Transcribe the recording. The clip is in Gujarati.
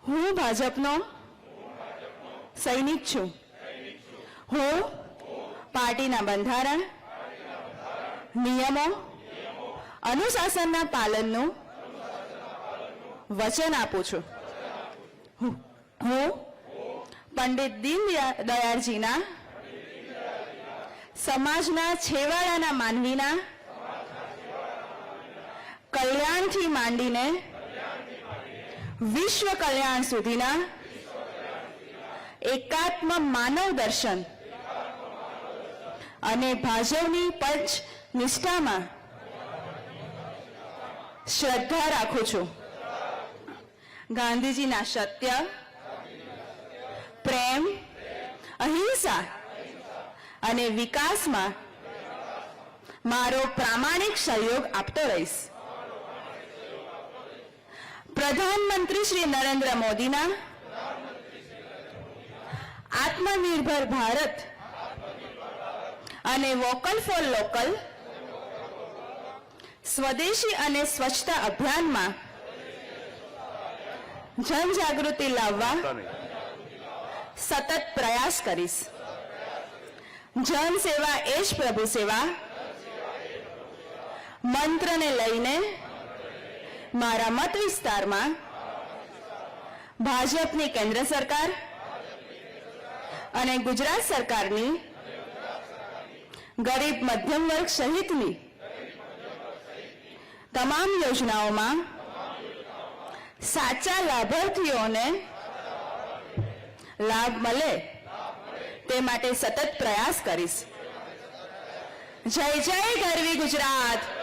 હું ભાજપનો સૈનિક છું. હું પાર્ટીના બંધારણ, નિયમો, અનુશાસનના પાલનનું વચન આપું છું. હું પંડિત દીનદયાળજીના સમાજના છેવાડાના માનવીના કલ્યાણથી માંડીને વિશ્વ કલ્યાણ સુધીના એકાત્મ માનવ દર્શન અને ભાજપની પંચ નિષ્ઠામાં શ્રદ્ધા રાખું છું. ગાંધીજીના સત્ય, પ્રેમ, અહિંસા અને વિકાસમાં મારો પ્રામાણિક સહયોગ આપતો રહીશ. પ્રધાનમંત્રી શ્રી નરેન્દ્ર મોદીના આત્મનિર્ભર ભારત અને વોકલ ફોર લોકલ સ્વદેશી અને સ્વચ્છતા અભિયાનમાં જનજાગૃતિ લાવવા સતત પ્રયાસ કરીશ. જન સેવા એ જ પ્રભુ સેવા મંત્રને લઈને મારા મત વિસ્તારમાં ભાજપની કેન્દ્ર સરકાર અને ગુજરાત સરકારની ગરીબ મધ્યમ વર્ગ સહિતની તમામ યોજનાઓમાં સાચા લાભાર્થીઓને લાભ મળે તે માટે સતત પ્રયાસ કરીશ. જય જય ગરવી ગુજરાત.